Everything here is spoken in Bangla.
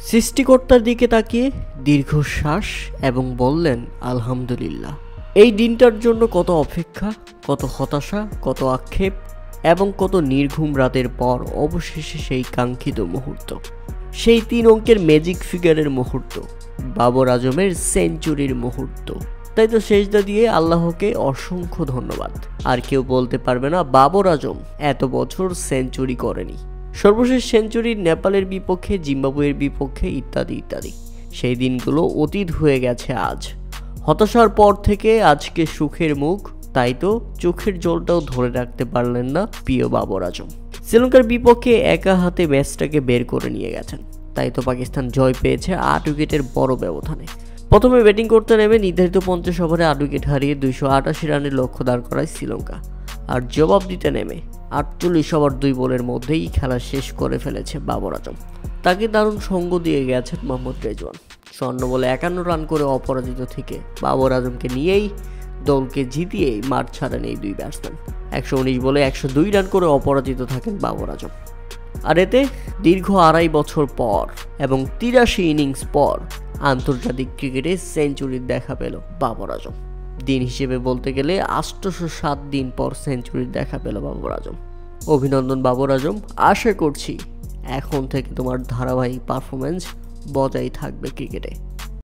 সৃষ্টিকর্তার দিকে তাকিয়ে দীর্ঘশ্বাস এবং বললেন আলহামদুলিল্লাহ। এই দিনটার জন্য কত অপেক্ষা, কত হতাশা, কত আক্ষেপ এবং কত নির্ঘুম রাতের পর অবশেষে সেই কাঙ্ক্ষিত মুহূর্ত, সেই 3 অঙ্কের ম্যাজিক ফিগারের মুহূর্ত, বাবর আজমের সেঞ্চুরির মুহূর্ত। তাই তো সেজদা দিয়ে আল্লাহকে অসংখ্য ধন্যবাদ। আর কেউ বলতে পারবে না বাবর আজম এত বছর সেঞ্চুরি করেনি। সর্বশেষ সেঞ্চুরি নেপালের বিপক্ষে, জিম্বাবুয়ের বিপক্ষে ইত্যাদি ইত্যাদি। সেই দিনগুলো অতীত হয়ে গেছে আজ। হতাশার পর থেকে আজকে সুখের মুখ, তাই তো চোখের জলটাও ধরে রাখতে পারলেন না প্রিয় বাবর আজম। শ্রীলঙ্কার বিপক্ষে একা হাতে ম্যাচটাকে বের করে নিয়ে গেছেন, তাই তো পাকিস্তান জয় পেয়েছে 8 উইকেটের বড় ব্যবধানে। প্রথমে ব্যাটিং করতে নেমে নির্ধারিত 50 ওভারে 8 উইকেট হারিয়ে 288 রানের লক্ষ্য দাঁড় করায় শ্রীলঙ্কা। আর জবাব দিতে নেমে 48 ওভার 2 বলের মধ্যেই খেলা শেষ করে ফেলেছে বাবর আজম। তাকে দারুণ সঙ্গ দিয়ে গেছেন মোহাম্মদ রেজওয়ান। 54 বলে 51 রান করে অপরাজিত থেকে বাবর আজমকে নিয়েই দলকে জিতিয়েই মাঠ ছাড়েন এই 2 ব্যাটসম্যান। 119 বলে 102 রান করে অপরাজিত থাকেন বাবর আজম। আর এতে দীর্ঘ 2.5 বছর পর এবং 83 ইনিংস পর আন্তর্জাতিক ক্রিকেটে সেঞ্চুরির দেখা পেল বাবর আজম। দিন হিসেবে বলতে গেলে 807 দিন পর সেঞ্চুরির দেখা পেল বাবর আজম। অভিনন্দন বাবর আজম। আশা করছি এখন থেকে তোমার ধারাবাহিক পারফরমেন্স বজায় থাকবে ক্রিকেটে।